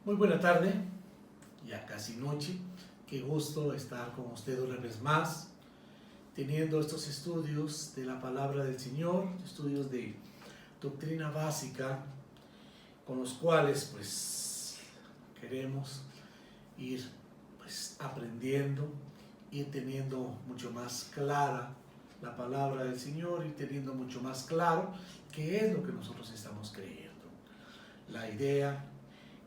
Muy buena tarde, ya casi noche. Qué gusto estar con usted una vez más, teniendo estos estudios de la palabra del Señor, estudios de doctrina básica, con los cuales pues queremos ir aprendiendo, ir teniendo mucho más clara la palabra del Señor, ir teniendo mucho más claro qué es lo que nosotros estamos creyendo. La idea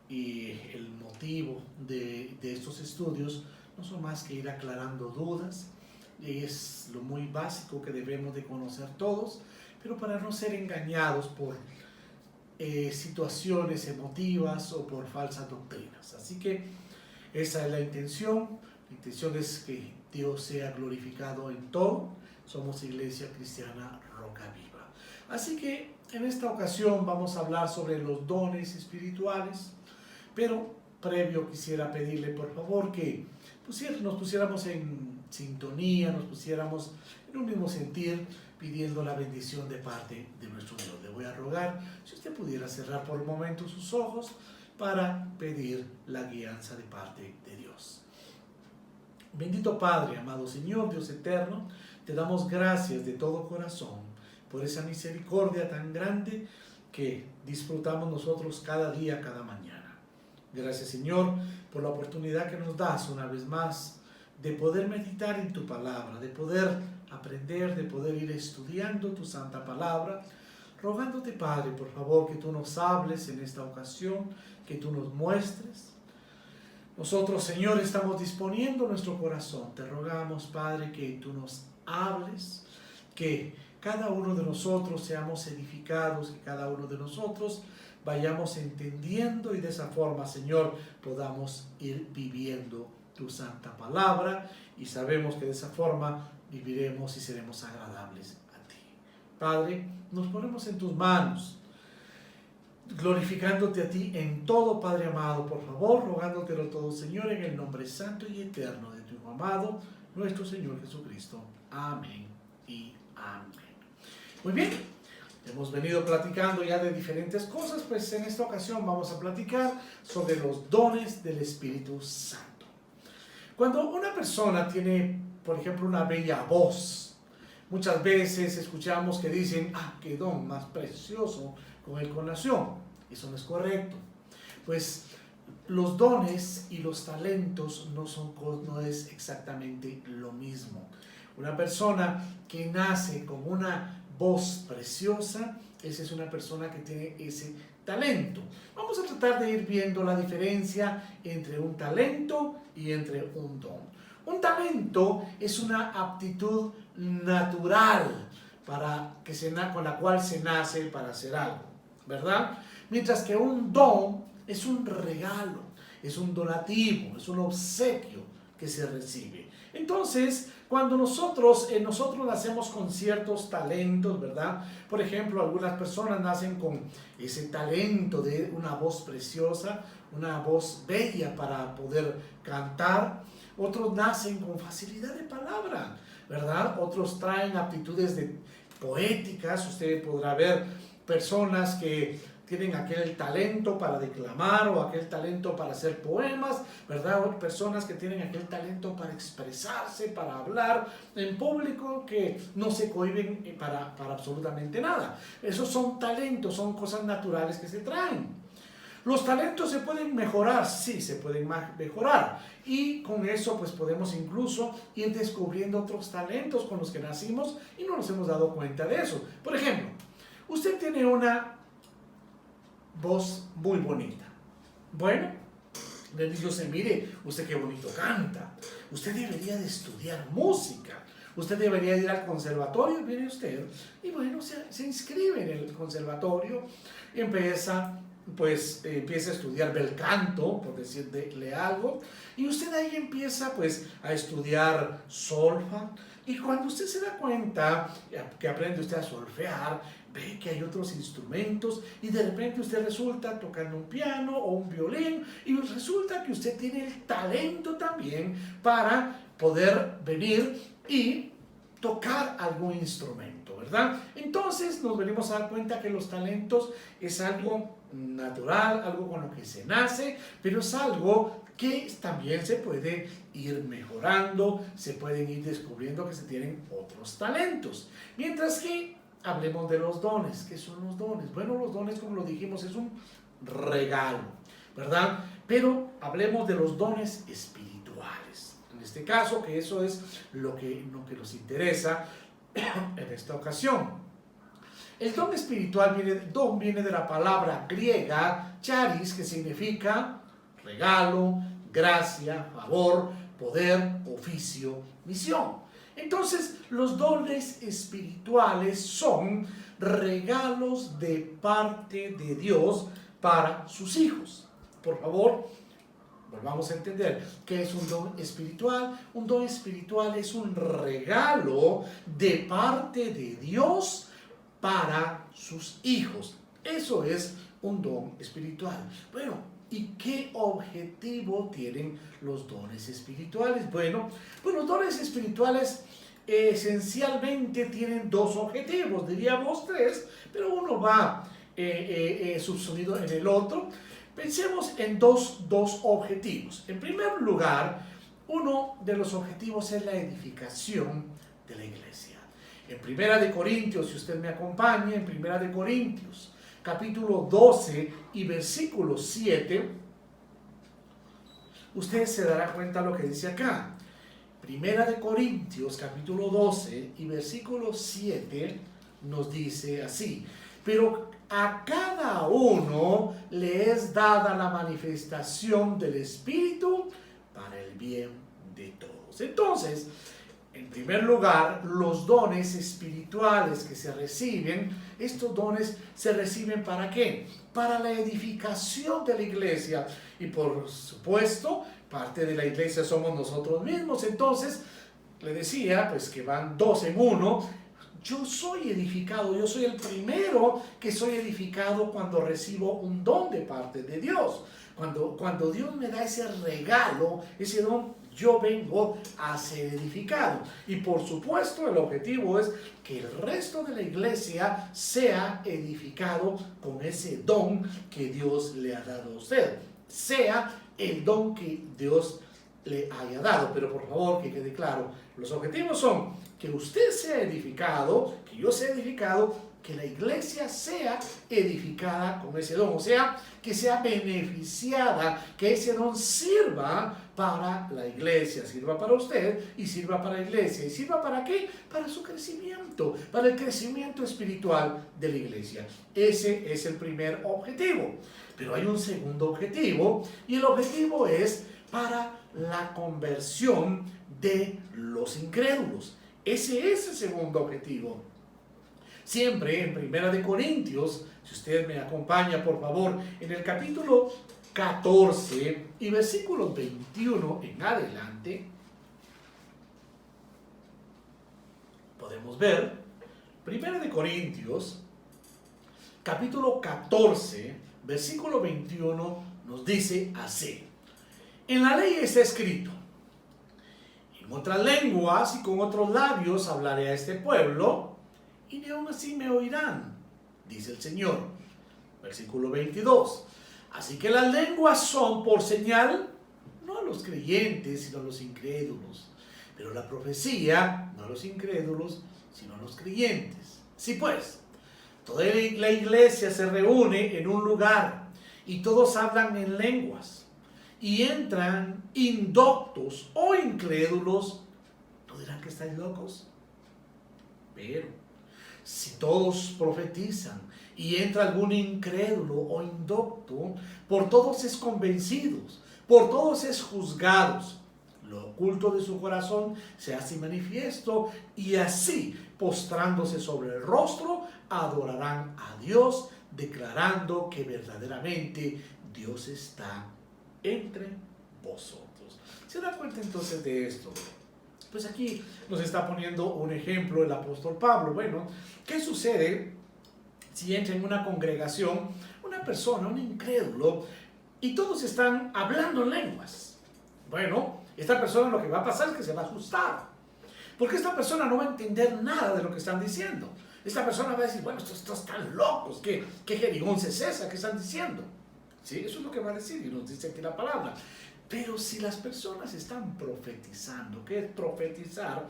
y el motivo de estos estudios no son más que ir aclarando dudas, y es lo muy básico que debemos de conocer todos, pero para no ser engañados por situaciones emotivas o por falsas doctrinas. Así que esa es la intención. La intención es que Dios sea glorificado en todo. Somos Iglesia Cristiana Roca Viva. Así que en esta ocasión vamos a hablar sobre los dones espirituales, pero previo quisiera pedirle por favor que nos pusiéramos en sintonía, nos pusiéramos en un mismo sentir, pidiendo la bendición de parte de nuestro Dios. Le voy a rogar si usted pudiera cerrar por un momento sus ojos para pedir la guianza de parte de Dios. Bendito Padre, amado Señor, Dios eterno, te damos gracias de todo corazón por esa misericordia tan grande que disfrutamos nosotros cada día, cada mañana. Gracias, Señor, por la oportunidad que nos das una vez más de poder meditar en tu palabra, de poder aprender, de poder ir estudiando tu santa palabra, rogándote, Padre, por favor, que tú nos hables en esta ocasión, que tú nos muestres. Nosotros, Señor, estamos disponiendo nuestro corazón. Te rogamos, Padre, que tú nos hables, que cada uno de nosotros seamos edificados, que cada uno de nosotros vayamos entendiendo y de esa forma, Señor, podamos ir viviendo tu santa palabra, y sabemos que de esa forma viviremos y seremos agradables a ti. Padre, nos ponemos en tus manos, glorificándote a ti en todo, Padre amado, por favor, rogándotelo todo, Señor, en el nombre santo y eterno de tu Hijo amado, nuestro Señor Jesucristo. Amén y amén. Muy bien, hemos venido platicando ya de diferentes cosas, pues en esta ocasión vamos a platicar sobre los dones del Espíritu Santo. Cuando una persona tiene, por ejemplo, una bella voz, muchas veces escuchamos que dicen, qué don más precioso con el que nació. Eso no es correcto. Pues los dones y los talentos no es exactamente lo mismo. Una persona que nace con una voz preciosa, esa es una persona que tiene ese talento. Vamos a tratar de ir viendo la diferencia entre un talento y entre un don. Un talento es una aptitud natural con la cual se nace para hacer algo, ¿verdad? Mientras que un don es un regalo, es un donativo, es un obsequio que se recibe. Entonces, cuando nosotros nacemos con ciertos talentos, ¿verdad? Por ejemplo, algunas personas nacen con ese talento de una voz preciosa, una voz bella para poder cantar. Otros nacen con facilidad de palabra, ¿verdad? Otros traen aptitudes poéticas. Usted podrá ver personas que tienen aquel talento para declamar o aquel talento para hacer poemas, ¿verdad? O personas que tienen aquel talento para expresarse, para hablar en público, que no se cohíben para absolutamente nada. Esos son talentos, son cosas naturales que se traen. ¿Los talentos se pueden mejorar? Sí, se pueden mejorar. Y con eso pues podemos incluso ir descubriendo otros talentos con los que nacimos y no nos hemos dado cuenta de eso. Por ejemplo, usted tiene una voz muy bonita. Bueno, le digo, mire, usted qué bonito canta. Usted debería de estudiar música. Usted debería ir al conservatorio, viene usted, y bueno, se inscribe en el conservatorio y empieza a estudiar bel canto, por decirle algo, y usted ahí empieza pues a estudiar solfa, y cuando usted se da cuenta que aprende usted a solfear, ve que hay otros instrumentos, y de repente usted resulta tocando un piano o un violín, y resulta que usted tiene el talento también para poder venir y tocar algún instrumento, ¿verdad? ¿verdad? Entonces nos venimos a dar cuenta que los talentos es algo natural, algo con lo que se nace, pero es algo que también se puede ir mejorando, se pueden ir descubriendo que se tienen otros talentos. Mientras que hablemos de los dones. ¿Qué son los dones? Bueno, los dones, como lo dijimos, es un regalo, ¿verdad? Pero hablemos de los dones espirituales. En este caso, que eso es lo que nos interesa en esta ocasión. El don espiritual viene de la palabra griega charis, que significa regalo, gracia, favor, poder, oficio, misión. Entonces, los dones espirituales son regalos de parte de Dios para sus hijos. Por favor, volvamos a entender qué es un don espiritual. Un don espiritual es un regalo de parte de Dios para sus hijos. Eso es un don espiritual. Bueno, ¿y qué objetivo tienen los dones espirituales? Bueno, pues los dones espirituales esencialmente tienen dos objetivos, diríamos tres, pero uno va subsumido en el otro. Pensemos en dos objetivos. En primer lugar, uno de los objetivos es la edificación de la iglesia. En Primera de Corintios, si usted me acompaña, en Primera de Corintios, capítulo 12 y versículo 7, usted se dará cuenta de lo que dice acá. Primera de Corintios, capítulo 12 y versículo 7, nos dice así: pero a cada uno le es dada la manifestación del Espíritu para el bien de todos. Entonces, en primer lugar, los dones espirituales que se reciben, estos dones se reciben ¿para qué? Para la edificación de la iglesia. Y por supuesto, parte de la iglesia somos nosotros mismos. Entonces, le decía, pues que van dos en uno. Yo soy edificado, yo soy el primero que soy edificado cuando recibo un don de parte de Dios. Cuando Dios me da ese regalo, ese don, yo vengo a ser edificado. Y por supuesto el objetivo es que el resto de la iglesia sea edificado con ese don que Dios le ha dado a usted. Sea el don que Dios le haya dado. Pero por favor, que quede claro, los objetivos son que usted sea edificado, que yo sea edificado, que la iglesia sea edificada con ese don, o sea, que sea beneficiada, que ese don sirva para la iglesia, sirva para usted y sirva para la iglesia. ¿Y sirva para qué? Para su crecimiento, para el crecimiento espiritual de la iglesia. Ese es el primer objetivo. Pero hay un segundo objetivo, y el objetivo es para la conversión de los incrédulos. Ese es el segundo objetivo. Siempre en Primera de Corintios, si usted me acompaña por favor, en el capítulo 14 y versículos 21 en adelante, podemos ver Primera de Corintios, capítulo 14, versículo 21, nos dice así: en la ley está escrito, en otras lenguas y con otros labios hablaré a este pueblo, y ni aún así me oirán, dice el Señor. Versículo 22. Así que las lenguas son por señal, no a los creyentes, sino a los incrédulos. Pero la profecía, no a los incrédulos, sino a los creyentes. Sí, pues, toda la iglesia se reúne en un lugar y todos hablan en lenguas. Y entran indoctos o incrédulos, ¿no dirán que estáis locos? Pero si todos profetizan y entra algún incrédulo o indocto, por todos es convencidos, por todos es juzgados. Lo oculto de su corazón se hace manifiesto, y así, postrándose sobre el rostro, adorarán a Dios, declarando que verdaderamente Dios está entre vosotros. ¿Se da cuenta entonces de esto? Pues aquí nos está poniendo un ejemplo el apóstol Pablo. Bueno, ¿qué sucede si entra en una congregación una persona, un incrédulo, y todos están hablando en lenguas? Bueno, esta persona lo que va a pasar es que se va a asustar, porque esta persona no va a entender nada de lo que están diciendo. Esta persona va a decir, bueno, estos están locos, ¿qué jerigonza es esa? ¿Qué están diciendo? ¿Sí? Eso es lo que va a decir y nos dice aquí la palabra. Pero si las personas están profetizando, ¿qué es profetizar?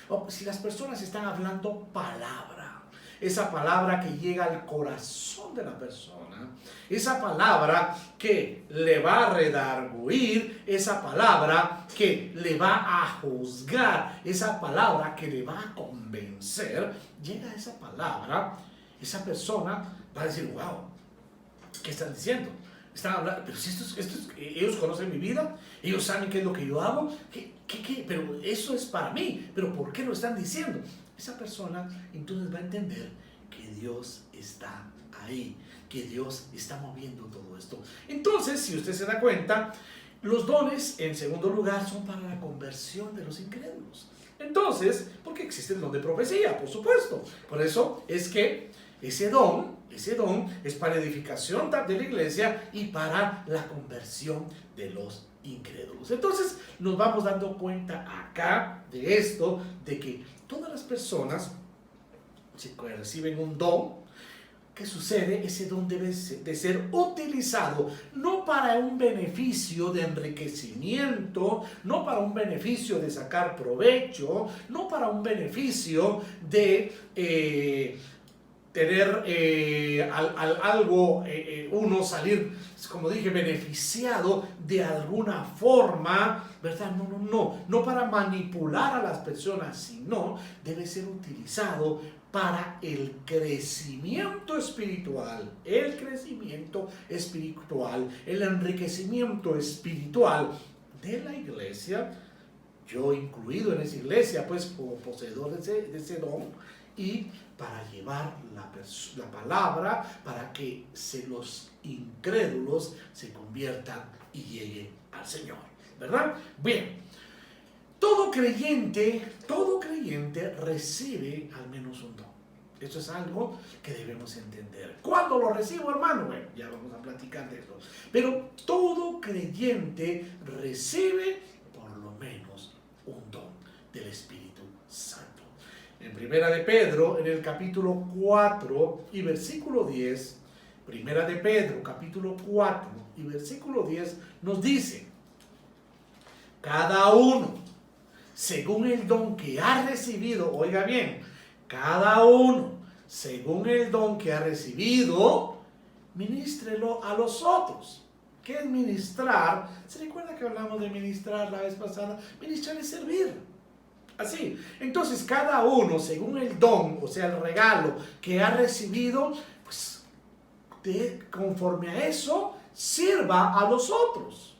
O si las personas están hablando palabra, esa palabra que llega al corazón de la persona, esa palabra que le va a redarguir, esa palabra que le va a juzgar, esa palabra que le va a convencer, llega esa palabra, esa persona va a decir, wow, ¿qué están diciendo? Están hablando, pero si ellos conocen mi vida, ellos saben qué es lo que yo hago, pero eso es para mí, pero ¿por qué lo están diciendo? Esa persona entonces va a entender que Dios está ahí, que Dios está moviendo todo esto. Entonces, si usted se da cuenta, los dones, en segundo lugar, son para la conversión de los incrédulos. Entonces, porque existe el don de profecía, por supuesto. Por eso es que ese don es para edificación de la iglesia y para la conversión de los incrédulos. Entonces nos vamos dando cuenta acá de esto, de que todas las personas que reciben un don, ¿qué sucede? Ese don debe de ser utilizado no para un beneficio de enriquecimiento, no para un beneficio de sacar provecho, no para un beneficio de tener algo, uno salir, como dije, beneficiado de alguna forma, ¿verdad? No para manipular a las personas, sino debe ser utilizado para el crecimiento espiritual, el enriquecimiento espiritual de la iglesia, yo incluido en esa iglesia, pues como poseedor de ese don, y para llevar la palabra, para que los incrédulos se conviertan y lleguen al Señor, ¿verdad? Bien, todo creyente recibe al menos un don. Esto es algo que debemos entender. ¿Cuándo lo recibo, hermano? Bueno, ya vamos a platicar de eso. Pero todo creyente recibe por lo menos un don del Espíritu Santo. En Primera de Pedro, en el capítulo 4 y versículo 10, Primera de Pedro, capítulo 4 y versículo 10, nos dice, cada uno, según el don que ha recibido, oiga bien, cada uno, según el don que ha recibido, ministrelo a los otros. ¿Qué es ministrar? ¿Se recuerda que hablamos de ministrar la vez pasada? Ministrar es servir. Así, entonces cada uno, según el don, o sea, el regalo que ha recibido, pues conforme a eso, sirva a los otros,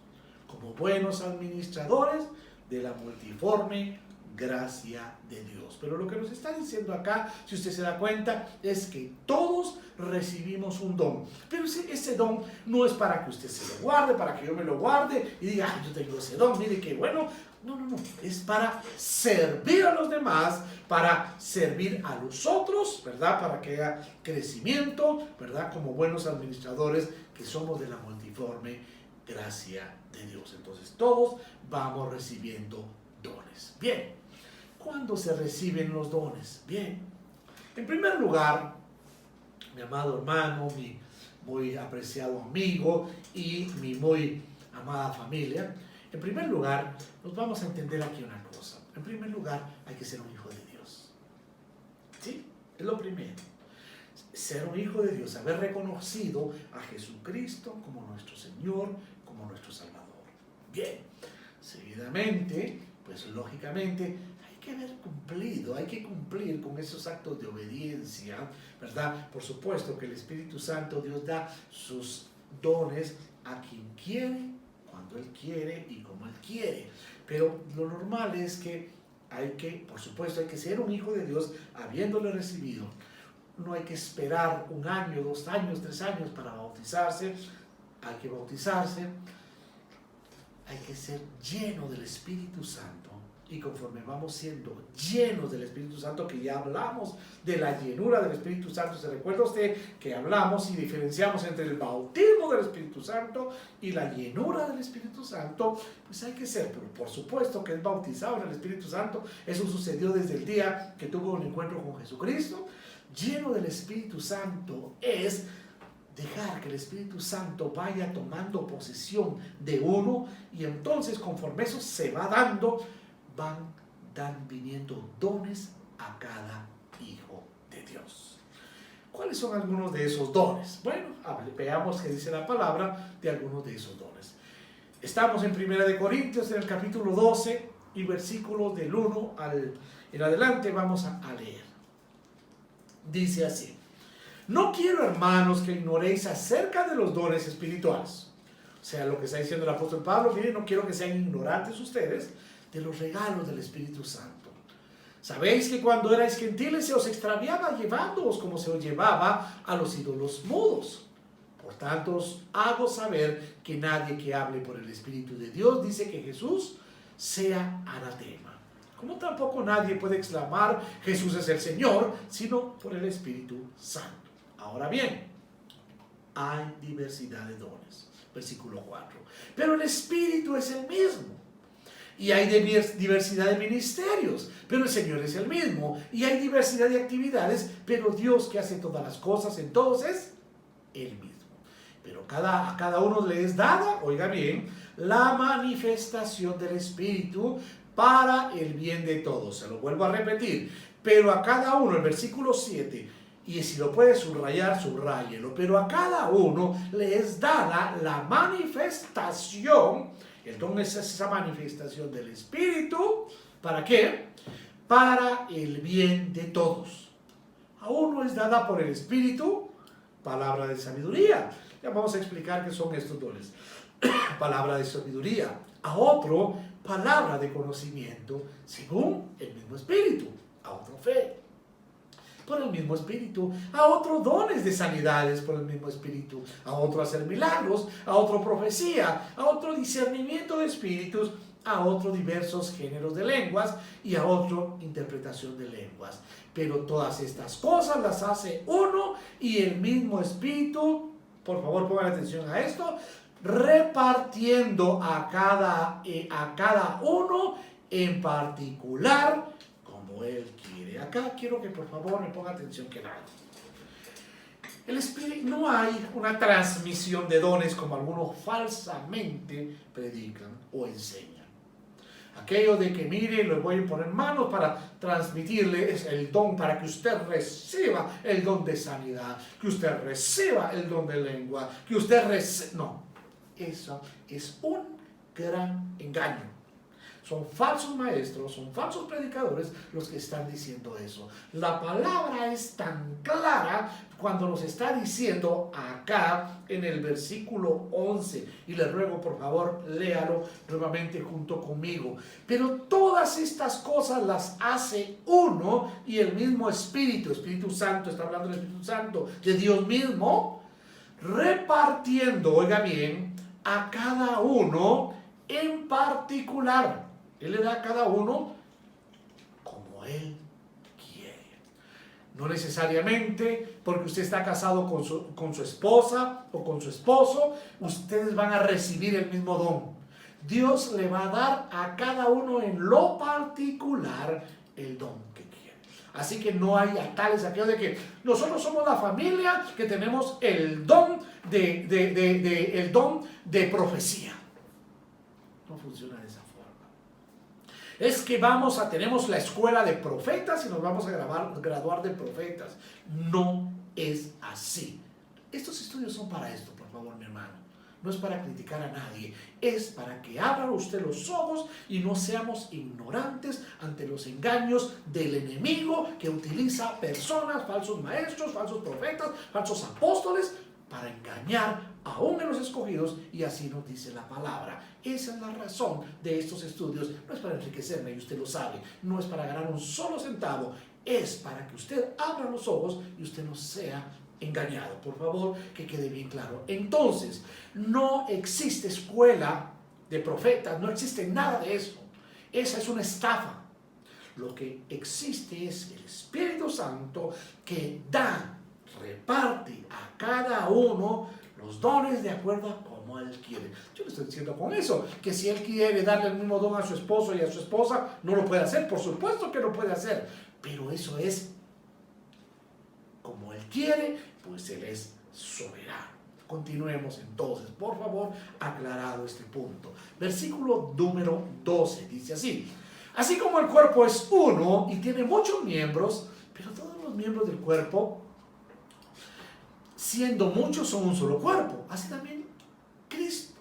como buenos administradores de la multiforme gracia de Dios. Pero lo que nos está diciendo acá, si usted se da cuenta, es que todos recibimos un don. Pero ese don no es para que usted se lo guarde, para que yo me lo guarde y diga, yo tengo ese don, mire qué bueno. No. Es para servir a los demás, para servir a los otros, ¿verdad? Para que haya crecimiento, ¿verdad? Como buenos administradores que somos de la multiforme gracia de Dios. Entonces todos vamos recibiendo dones. Bien, ¿cuándo se reciben los dones? Bien, en primer lugar, mi amado hermano, mi muy apreciado amigo y mi muy amada familia, en primer lugar, nos vamos a entender aquí una cosa. En primer lugar, hay que ser un hijo de Dios. ¿Sí? Es lo primero. Ser un hijo de Dios, haber reconocido a Jesucristo como nuestro Señor, como nuestro Salvador. Bien, seguidamente, pues lógicamente, hay que cumplir con esos actos de obediencia, ¿verdad? Por supuesto que el Espíritu Santo, Dios da sus dones a quien quiere, cuando Él quiere y como Él quiere. Pero lo normal es que por supuesto, hay que ser un hijo de Dios habiéndole recibido. No hay que esperar 1 año, 2 años, 3 años para bautizarse. Hay que bautizarse. Hay que ser lleno del Espíritu Santo. Y conforme vamos siendo llenos del Espíritu Santo, que ya hablamos de la llenura del Espíritu Santo, ¿se recuerda usted que hablamos y diferenciamos entre el bautismo del Espíritu Santo y la llenura del Espíritu Santo? Pues hay que ser, pero por supuesto que es bautizado en el Espíritu Santo. Eso sucedió desde el día que tuvo un encuentro con Jesucristo. lleno del Espíritu Santo es dejar que el Espíritu Santo vaya tomando posesión de uno, y entonces conforme eso se va dando, van viniendo dones a cada hijo de Dios. ¿Cuáles son algunos de esos dones? Bueno, veamos qué dice la palabra de algunos de esos dones. Estamos en 1 Corintios, en el capítulo 12 y versículos del 1 en adelante vamos a leer. Dice así: no quiero, hermanos, que ignoréis acerca de los dones espirituales. O sea, lo que está diciendo el apóstol Pablo, miren, no quiero que sean ignorantes ustedes de los regalos del Espíritu Santo. Sabéis que cuando erais gentiles se os extraviaba llevándoos como se os llevaba a los ídolos mudos. Por tanto, os hago saber que nadie que hable por el Espíritu de Dios dice que Jesús sea anatema. Como tampoco nadie puede exclamar Jesús es el Señor, sino por el Espíritu Santo. Ahora bien, hay diversidad de dones. Versículo 4. Pero el Espíritu es el mismo. Y hay diversidad de ministerios, pero el Señor es el mismo. Y hay diversidad de actividades, pero Dios, que hace todas las cosas en todos, es el mismo. Pero a cada uno le es dada, oiga bien, la manifestación del Espíritu para el bien de todos. Se lo vuelvo a repetir. Pero a cada uno, el versículo 7, y si lo puede subrayar, subráyelo. Pero a cada uno le es dada la manifestación. El don es esa manifestación del Espíritu. ¿Para qué? Para el bien de todos. A uno es dada por el Espíritu palabra de sabiduría. Ya vamos a explicar qué son estos dones. Palabra de sabiduría. A otro, palabra de conocimiento según el mismo Espíritu. A otro, fe por el mismo Espíritu. A otro, dones de sanidades por el mismo Espíritu. A otro, hacer milagros. A otro, profecía. A otro, discernimiento de espíritus. A otro, diversos géneros de lenguas. Y a otro, interpretación de lenguas. Pero todas estas cosas las hace uno y el mismo Espíritu. Por favor, pongan atención a esto. Repartiendo a cada uno en particular como Él quiere. Acá quiero que por favor me ponga atención que nada. El Espíritu, no hay una transmisión de dones como algunos falsamente predican o enseñan. Aquello de que mire, les voy a poner manos para transmitirle el don, para que usted reciba el don de sanidad, que usted reciba el don de lengua, que usted reciba... No, eso es un gran engaño. Son falsos maestros, son falsos predicadores los que están diciendo eso. La palabra es tan clara cuando nos está diciendo acá en el versículo 11. Y le ruego por favor, léalo nuevamente junto conmigo. Pero todas estas cosas las hace uno y el mismo Espíritu. Espíritu Santo, está hablando del Espíritu Santo, de Dios mismo, repartiendo, oiga bien, a cada uno en particular. Él le da a cada uno como Él quiere. No necesariamente porque usted está casado con su esposa o con su esposo, ustedes van a recibir el mismo don. Dios le va a dar a cada uno en lo particular el don que quiere. Así que no hay atales aquello de que nosotros somos la familia que tenemos el don el don de profecía. No funciona de esa forma. Es que tenemos la escuela de profetas y nos vamos a graduar de profetas. No es así. Estos estudios son para esto, por favor, mi hermano. No es para criticar a nadie. Es para que abra usted los ojos y no seamos ignorantes ante los engaños del enemigo que utiliza personas, falsos maestros, falsos profetas, falsos apóstoles, para engañar aún a los escogidos, y así nos dice la palabra. Esa es la razón de estos estudios. No es para enriquecerme, y usted lo sabe. No es para ganar un solo centavo. Es para que usted abra los ojos y usted no sea engañado. Por favor, que quede bien claro. Entonces, no existe escuela de profetas, no existe nada de eso. Esa es una estafa. Lo que existe es el Espíritu Santo que reparte a cada uno los dones de acuerdo a como Él quiere. Yo le estoy diciendo con eso que si Él quiere darle el mismo don a su esposo y a su esposa, no lo puede hacer. Por supuesto que lo puede hacer, pero eso es como Él quiere, pues Él es soberano. Continuemos entonces, por favor, aclarado este punto. Versículo número 12 dice así: así como el cuerpo es uno y tiene muchos miembros, pero todos los miembros del cuerpo, siendo muchos, son un solo cuerpo. Así también Cristo.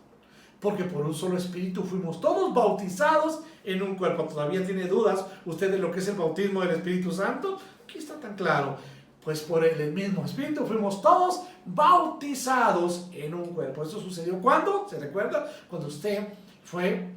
Porque por un solo espíritu fuimos todos bautizados en un cuerpo. ¿Todavía tiene dudas usted de lo que es el bautismo del Espíritu Santo? Aquí está tan claro. Pues por el mismo espíritu fuimos todos bautizados en un cuerpo. ¿Esto sucedió cuándo? ¿Se recuerda? Cuando usted fue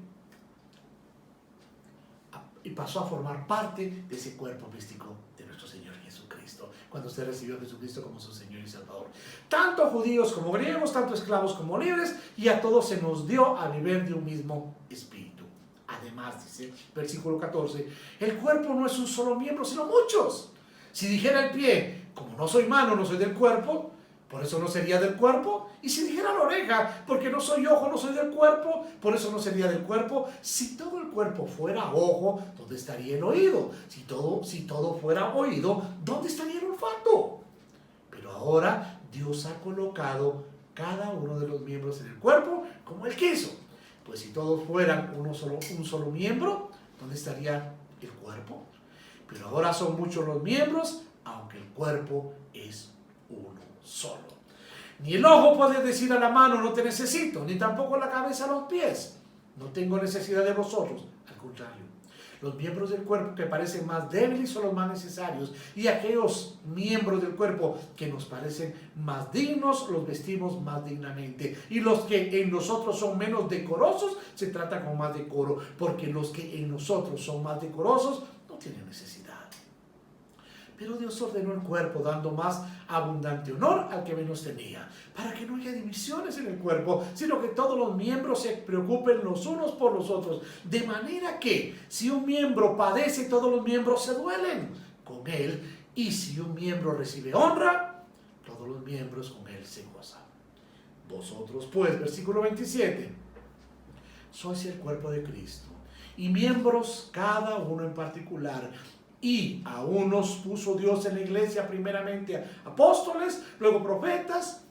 y pasó a formar parte de ese cuerpo místico de nuestro Señor Jesucristo, cuando usted recibió a Jesucristo como su Señor y Salvador. Tanto judíos como griegos, tanto esclavos como libres, y a todos se nos dio a beber de un mismo espíritu. Además, dice, versículo 14, el cuerpo no es un solo miembro, sino muchos. Si dijera el pie, como no soy mano, no soy del cuerpo, por eso no sería del cuerpo. Y si dijera la oreja, porque no soy ojo, no soy del cuerpo, por eso no sería del cuerpo. Si todo el cuerpo fuera ojo, ¿dónde estaría el oído? Si todo fuera oído, ¿dónde estaría el olfato? Pero ahora Dios ha colocado cada uno de los miembros en el cuerpo como Él quiso. Pues si todos fueran un solo miembro, ¿dónde estaría el cuerpo? Pero ahora son muchos los miembros, aunque el cuerpo es uno solo. Ni el ojo puede decir a la mano, no te necesito, ni tampoco la cabeza a los pies, no tengo necesidad de vosotros. Al contrario, los miembros del cuerpo que parecen más débiles son los más necesarios, y aquellos miembros del cuerpo que nos parecen más dignos los vestimos más dignamente, y los que en nosotros son menos decorosos se tratan con más decoro, porque los que en nosotros son más decorosos no tienen necesidad. Pero Dios ordenó el cuerpo dando más abundante honor al que menos tenía, para que no haya divisiones en el cuerpo, sino que todos los miembros se preocupen los unos por los otros, de manera que si un miembro padece, todos los miembros se duelen con él, y si un miembro recibe honra, todos los miembros con él se gozan. Vosotros pues, versículo 27, sois el cuerpo de Cristo, y miembros cada uno en particular. Y a unos puso Dios en la iglesia primeramente apóstoles, luego profetas,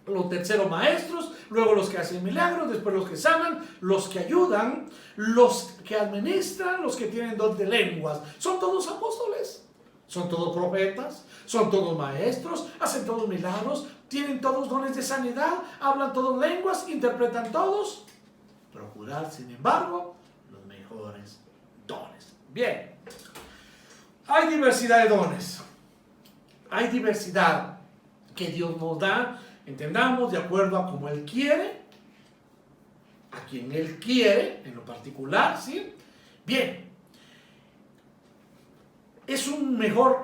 los terceros maestros, luego los que hacen milagros, después los que sanan, los que ayudan, los que administran, los que tienen don de lenguas. Son todos apóstoles, son todos profetas, son todos maestros, hacen todos milagros, tienen todos dones de sanidad, hablan todos lenguas, interpretan todos. Procurad, sin embargo, los mejores dones. Bien. Hay diversidad de dones, hay diversidad que Dios nos da, entendamos, de acuerdo a como Él quiere, a quien Él quiere, en lo particular, ¿sí? Bien,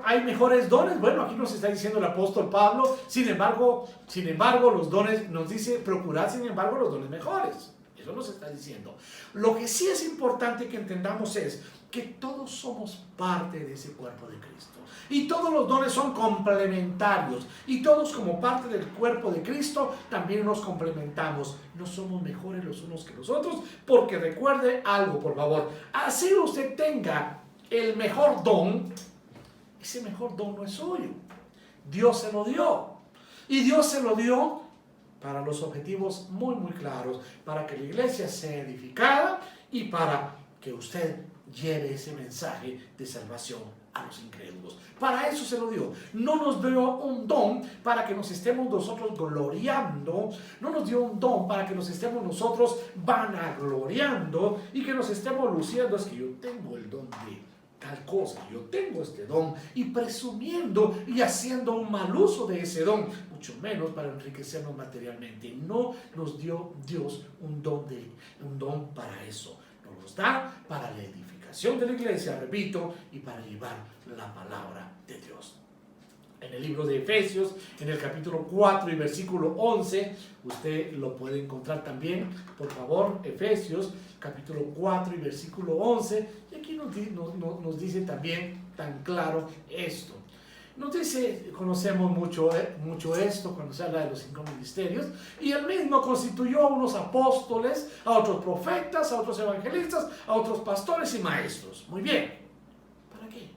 ¿hay mejores dones? Bueno, aquí nos está diciendo el apóstol Pablo, sin embargo, los dones, nos dice, procurad, sin embargo, los dones mejores. Eso nos está diciendo. Lo que sí es importante que entendamos es que todos somos parte de ese cuerpo de Cristo. Y todos los dones son complementarios. Y todos como parte del cuerpo de Cristo también nos complementamos. No somos mejores los unos que los otros, porque recuerde algo, por favor. Así usted tenga el mejor don, ese mejor don no es suyo. Dios se lo dio. Y Dios se lo dio para los objetivos muy, muy claros, para que la iglesia sea edificada y para que usted lleve ese mensaje de salvación a los incrédulos. Para eso se lo dio. No nos dio un don para que nos estemos nosotros gloriando, no nos dio un don para que nos estemos nosotros vanagloriando y que nos estemos luciendo. Es que yo tengo el don de tal cosa, yo tengo este don, y presumiendo y haciendo un mal uso de ese don, mucho menos para enriquecernos materialmente. No nos dio Dios un don para eso. Nos da para la edificación de la iglesia, repito, y para llevar la palabra de Dios. En el libro de Efesios, en el capítulo 4 y versículo 11, usted lo puede encontrar también, por favor, Efesios, capítulo 4 y versículo 11, y aquí nos dice también tan claro esto. Nos dice, conocemos mucho esto cuando se habla de los 5 ministerios, y él mismo constituyó a unos apóstoles, a otros profetas, a otros evangelistas, a otros pastores y maestros. Muy bien. ¿Para qué?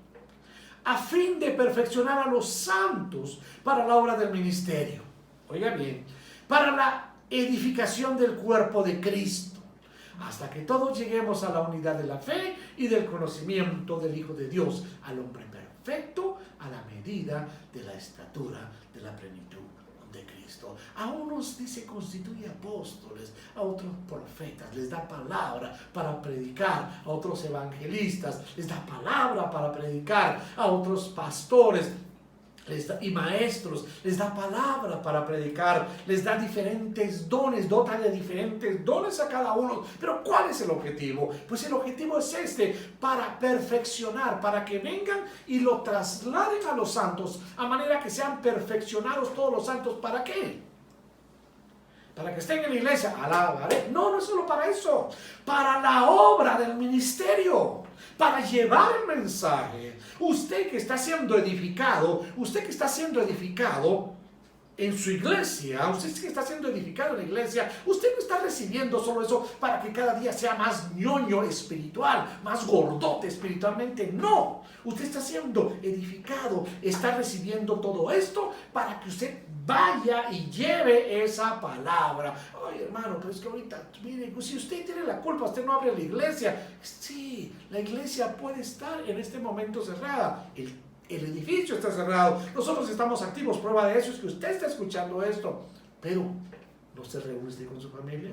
a fin de perfeccionar a los santos para la obra del ministerio. Oiga bien, para la edificación del cuerpo de Cristo, hasta que todos lleguemos a la unidad de la fe y del conocimiento del Hijo de Dios, al hombre perfecto, a la medida de la estatura de la plenitud de Cristo. A unos dice constituye apóstoles, a otros profetas, les da palabra para predicar, a otros evangelistas, les da palabra para predicar, a otros pastores y maestros, les da palabra para predicar, les da diferentes dones, dota de diferentes dones a cada uno. Pero ¿cuál es el objetivo? Pues el objetivo es para perfeccionar, para que vengan y lo trasladen a los santos, a manera que sean perfeccionados todos los santos. ¿Para qué? Para que estén en la iglesia, alabaré. No, no es solo para eso, para la obra del ministerio, para llevar el mensaje. Usted que está siendo edificado en su iglesia, usted que está siendo edificado en la iglesia, usted no está recibiendo solo eso para que cada día sea más ñoño espiritual, más gordote espiritualmente. No, usted está siendo edificado, está recibiendo todo esto para que usted vaya y lleve esa palabra. Ay, hermano, pero es que ahorita, mire, si usted tiene la culpa, usted no abre la iglesia. Sí, la iglesia puede estar en este momento cerrada. El edificio está cerrado. Nosotros estamos activos. Prueba de eso es que usted está escuchando esto. Pero no se reúne usted con su familia.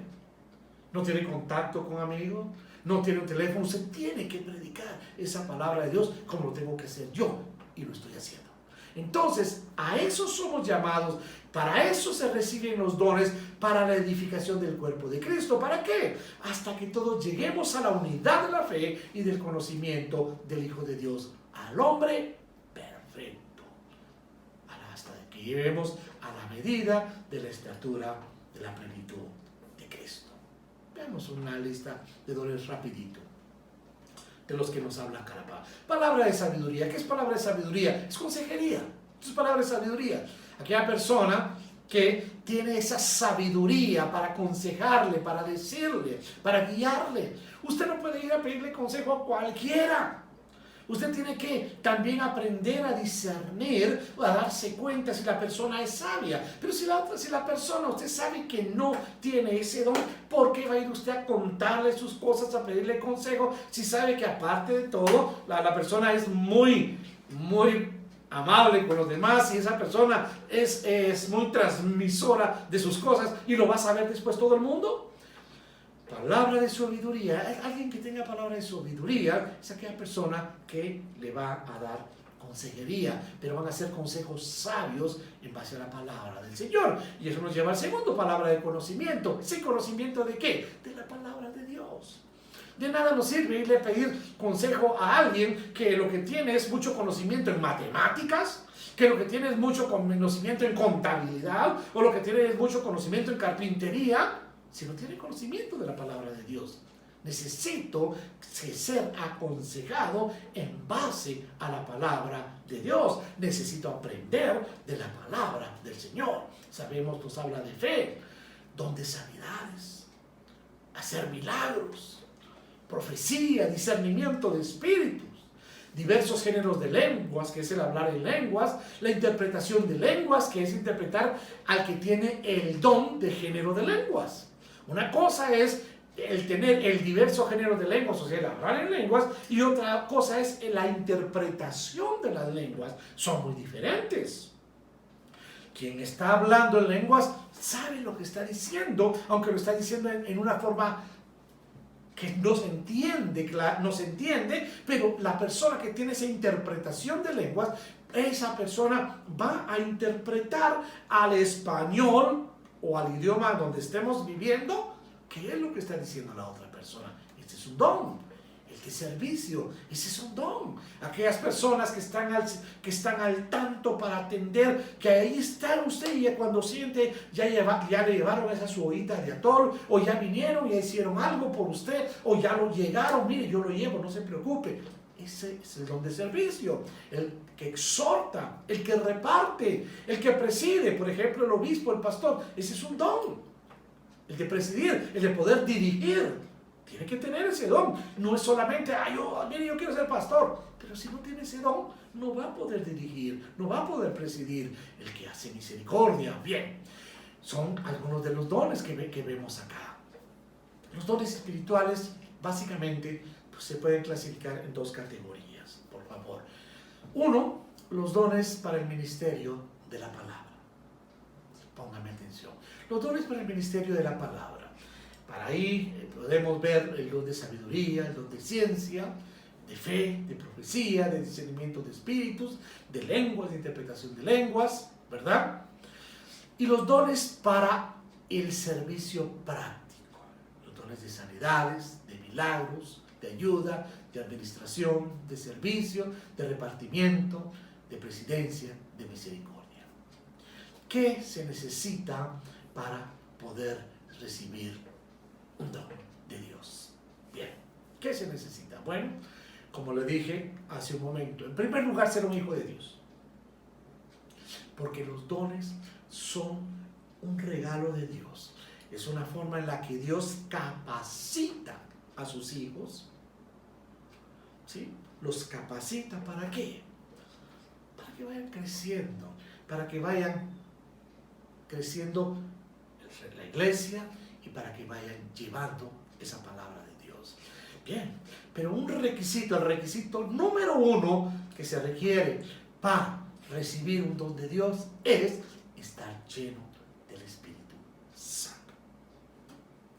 No tiene contacto con amigos. No tiene un teléfono. Usted tiene que predicar esa palabra de Dios como lo tengo que hacer yo. Y lo estoy haciendo. Entonces, a eso somos llamados. Para eso se reciben los dones para la edificación del cuerpo de Cristo. ¿Para qué? Hasta que todos lleguemos a la unidad de la fe y del conocimiento del Hijo de Dios, al hombre perfecto, hasta que lleguemos a la medida de la estatura de la plenitud de Cristo. Veamos una lista de dones rapidito de los que nos habla Carapá. Palabra de sabiduría. ¿Qué es palabra de sabiduría? Es consejería. Es palabra de sabiduría. Aquella persona que tiene esa sabiduría para aconsejarle, para decirle, para guiarle. Usted no puede ir a pedirle consejo a cualquiera. Usted tiene que también aprender a discernir, a darse cuenta si la persona es sabia. Pero si la persona, usted sabe que no tiene ese don, ¿por qué va a ir usted a contarle sus cosas, a pedirle consejo? Si sabe que aparte de todo, la persona es muy amable con los demás y esa persona es muy transmisora de sus cosas y lo va a saber después todo el mundo. Palabra de sabiduría. Alguien que tenga palabra de sabiduría es aquella persona que le va a dar consejería, pero van a ser consejos sabios en base a la palabra del Señor. Y eso nos lleva al segundo, palabra de conocimiento. ¿Ese conocimiento de qué? De la palabra de Dios. De nada nos sirve irle a pedir consejo a alguien que lo que tiene es mucho conocimiento en matemáticas, que lo que tiene es mucho conocimiento en contabilidad, o lo que tiene es mucho conocimiento en carpintería, si no tiene conocimiento de la palabra de Dios. Necesito ser aconsejado en base a la palabra de Dios. Necesito aprender de la palabra del Señor. Sabemos, nos habla de fe, don de sanidades, hacer milagros, profecía, discernimiento de espíritus, diversos géneros de lenguas, que es el hablar en lenguas, la interpretación de lenguas, que es interpretar al que tiene el don de género de lenguas. Una cosa es el tener el diverso género de lenguas, o sea, el hablar en lenguas, y otra cosa es la interpretación de las lenguas. Son muy diferentes. Quien está hablando en lenguas sabe lo que está diciendo, aunque lo está diciendo en una forma que no se entiende, pero la persona que tiene esa interpretación de lenguas, esa persona va a interpretar al español o al idioma donde estemos viviendo, ¿qué es lo que está diciendo la otra persona? Este es un don. El de servicio, ese es un don. Aquellas personas que están al tanto para atender, que ahí está usted y cuando siente, ya le llevaron esa su ollita de atol, o ya vinieron y hicieron algo por usted, o ya lo llegaron, mire, yo lo llevo, no se preocupe. Ese es el don de servicio, el que exhorta, el que reparte, el que preside, por ejemplo, el obispo, el pastor, ese es un don. El de presidir, el de poder dirigir Tiene que tener ese don. No es solamente, mire, yo quiero ser pastor. Pero si no tiene ese don, no va a poder dirigir, no va a poder presidir. El que hace misericordia. Bien, son algunos de los dones que vemos acá. Los dones espirituales, básicamente, pues, se pueden clasificar en dos categorías, por favor. Uno, los dones para el ministerio de la palabra. Póngame atención. Los dones para el ministerio de la palabra. Para ahí podemos ver el don de sabiduría, el don de ciencia, de fe, de profecía, de discernimiento de espíritus, de lenguas, de interpretación de lenguas, ¿verdad? Y los dones para el servicio práctico. Los dones de sanidades, de milagros, de ayuda, de administración, de servicio, de repartimiento, de presidencia, de misericordia. ¿Qué se necesita para poder recibir un don de Dios? Bien, ¿qué se necesita? Bueno, como le dije hace un momento, en primer lugar, ser un hijo de Dios. Porque los dones son un regalo de Dios. Es una forma en la que Dios capacita a sus hijos. ¿Sí? Los capacita ¿para qué? Para que vayan creciendo, para que vayan creciendo la iglesia y para que vayan llevando esa palabra de Dios. Bien, pero un requisito, el requisito número uno que se requiere para recibir un don de Dios es estar lleno del Espíritu Santo.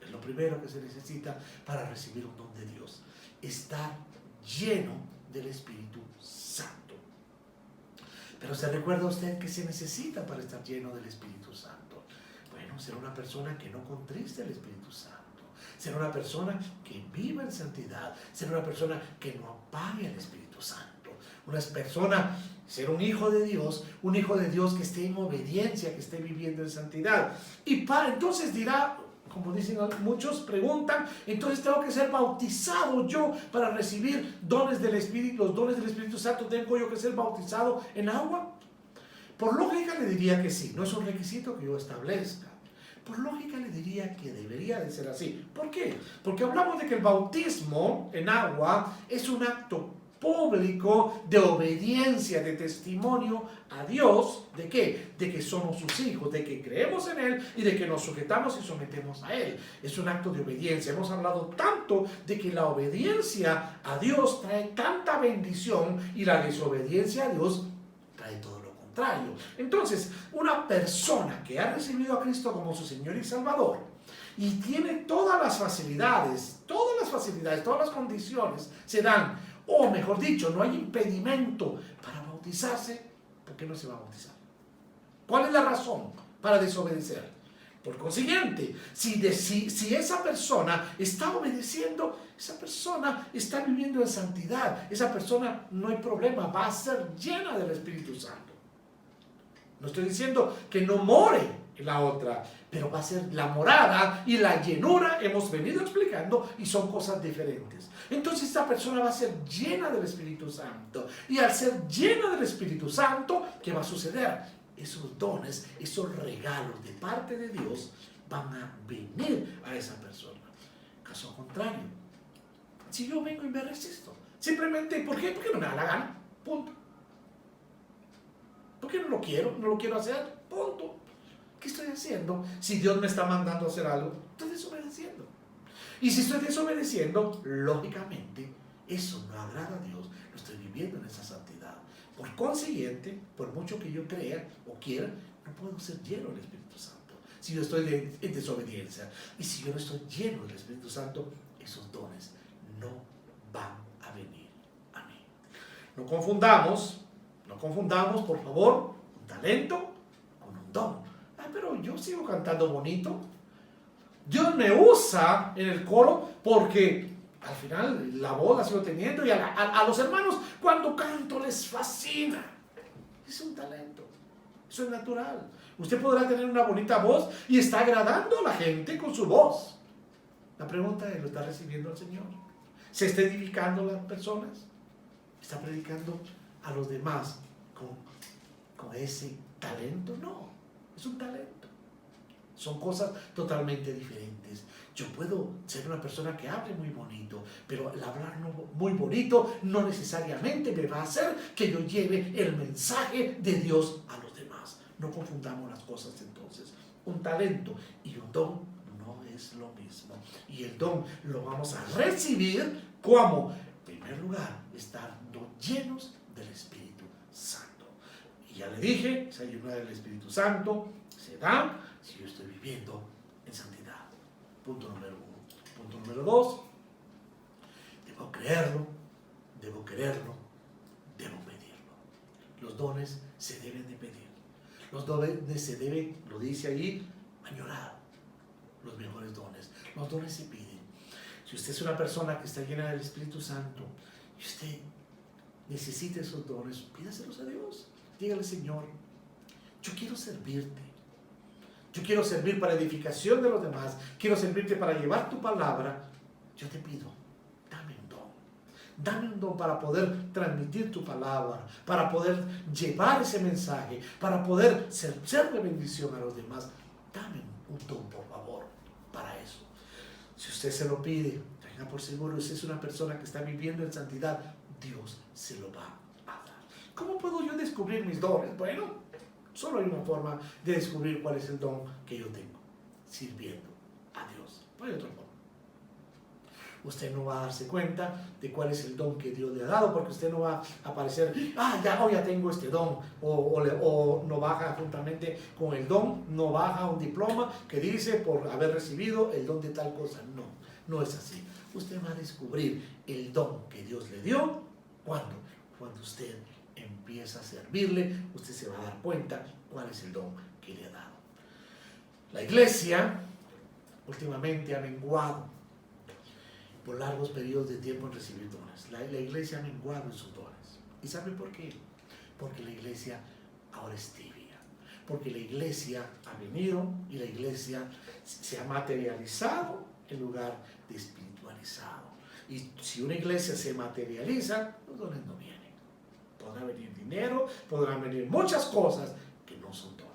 Es lo primero que se necesita para recibir un don de Dios. Estar lleno del Espíritu Santo. Pero ¿se recuerda usted qué se necesita para estar lleno del Espíritu Santo? Bueno, ser una persona que no contriste al Espíritu Santo. Ser una persona que viva en santidad. Ser una persona que no apague al Espíritu Santo. Una persona, ser un hijo de Dios que esté en obediencia, que esté viviendo en santidad. Y entonces dirá, como dicen muchos, preguntan, entonces tengo que ser bautizado yo para recibir dones del Espíritu, los dones del Espíritu Santo, ¿tengo yo que ser bautizado en agua? Por lógica le diría que sí, no es un requisito que yo establezca. Por lógica le diría que debería de ser así. ¿Por qué? Porque hablamos de que el bautismo en agua es un acto público de obediencia, de testimonio a Dios. ¿De qué? De que somos sus hijos, de que creemos en Él y de que nos sujetamos y sometemos a Él. Es un acto de obediencia. Hemos hablado tanto de que la obediencia a Dios trae tanta bendición y la desobediencia a Dios trae todo lo contrario. Entonces, una persona que ha recibido a Cristo como su Señor y Salvador y tiene todas las facilidades, todas las condiciones se dan, o mejor dicho, no hay impedimento para bautizarse, ¿por qué no se va a bautizar? ¿Cuál es la razón para desobedecer? Por consiguiente, si esa persona está obedeciendo, esa persona está viviendo en santidad, esa persona no hay problema, va a ser llena del Espíritu Santo. No estoy diciendo que no more la otra, pero va a ser la morada y la llenura, hemos venido explicando, y son cosas diferentes. Entonces esta persona va a ser llena del Espíritu Santo, y al ser llena del Espíritu Santo, ¿qué va a suceder? Esos dones, esos regalos de parte de Dios van a venir a esa persona. Caso contrario, si yo vengo y me resisto, simplemente, ¿por qué? Porque no me da la gana, punto. ¿Por qué no lo quiero? No lo quiero hacer, punto. ¿Qué estoy haciendo? Si Dios me está mandando a hacer algo, estoy desobedeciendo. Y si estoy desobedeciendo, lógicamente, eso no agrada a Dios, no estoy viviendo en esa santidad. Por consiguiente, por mucho que yo crea o quiera, no puedo ser lleno del Espíritu Santo si yo estoy en desobediencia. Y si yo no estoy lleno del Espíritu Santo, esos dones no van a venir a mí. No confundamos, por favor, un talento con un don. Pero yo sigo cantando bonito. Dios me usa en el coro porque al final la voz la sigo teniendo, y a los hermanos cuando canto les fascina. Es un talento, eso es natural. Usted podrá tener una bonita voz y está agradando a la gente con su voz. La pregunta es, ¿lo está recibiendo el Señor? ¿Se está edificando a las personas? ¿Está predicando a los demás con ese talento? No, es un talento. Son cosas totalmente diferentes. Yo puedo ser una persona que hable muy bonito, pero el hablar muy bonito no necesariamente me va a hacer que yo lleve el mensaje de Dios a los demás. No confundamos las cosas entonces. Un talento y un don no es lo mismo. Y el don lo vamos a recibir como, en primer lugar, estando llenos del Espíritu Santo. Y ya le dije, esa ayuda del Espíritu Santo se da si yo estoy viviendo en santidad. Punto número 1. Punto número 2. Debo creerlo, debo quererlo, debo pedirlo. Los dones se deben de pedir. Los dones se deben, lo dice ahí, añorar. Los mejores dones. Los dones se piden. Si usted es una persona que está llena del Espíritu Santo y usted necesita esos dones, pídaselos a Dios. Dígale, Señor, yo quiero servirte. Yo quiero servir para edificación de los demás. Quiero servirte para llevar tu palabra. Yo te pido, dame un don. Dame un don para poder transmitir tu palabra, para poder llevar ese mensaje, para poder ser de bendición a los demás. Dame un don, por favor, para eso. Si usted se lo pide, tenga por seguro, usted es una persona que está viviendo en santidad, Dios se lo va a dar. ¿Cómo puedo yo descubrir mis dones? Bueno, solo hay una forma de descubrir cuál es el don que yo tengo, sirviendo a Dios. No hay otra forma. Usted no va a darse cuenta de cuál es el don que Dios le ha dado, porque usted no va a aparecer, ya tengo este don, o no baja juntamente con el don, no baja un diploma que dice por haber recibido el don de tal cosa. No, no es así. Usted va a descubrir el don que Dios le dio, ¿cuándo? Cuando usted empieza a servirle, usted se va a dar cuenta cuál es el don que le ha dado. La iglesia últimamente ha menguado por largos periodos de tiempo en recibir dones. La iglesia ha menguado en sus dones. ¿Y sabe por qué? Porque la iglesia ahora es tibia. Porque la iglesia ha venido y la iglesia se ha materializado en lugar de espiritualizado. Y si una iglesia se materializa, los dones no vienen. Podrá venir dinero, podrán venir muchas cosas que no son dones.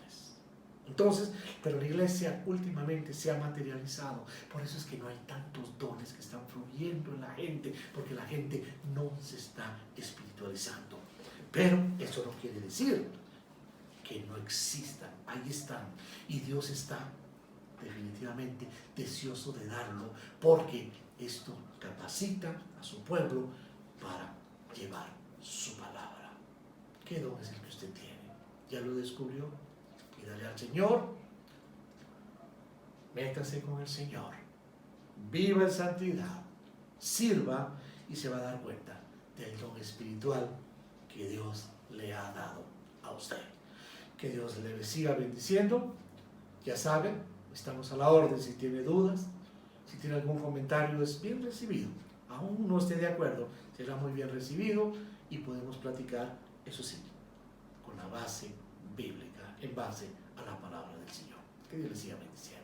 Entonces, pero la iglesia últimamente se ha materializado. Por eso es que no hay tantos dones que están fluyendo en la gente, porque la gente no se está espiritualizando. Pero eso no quiere decir que no existan. Ahí están. Y Dios está definitivamente deseoso de darlo, porque esto capacita a su pueblo para llevar su palabra. ¿Qué don es el que usted tiene? ¿Ya lo descubrió? Pídale al Señor. Métase con el Señor. Viva en santidad. Sirva y se va a dar cuenta del don espiritual que Dios le ha dado a usted. Que Dios le siga bendiciendo. Ya saben, estamos a la orden. Si tiene dudas, si tiene algún comentario, es bien recibido. Aún no esté de acuerdo, será muy bien recibido y podemos platicar, eso sí, con la base bíblica, en base a la palabra del Señor. Que Dios les siga bendiciendo.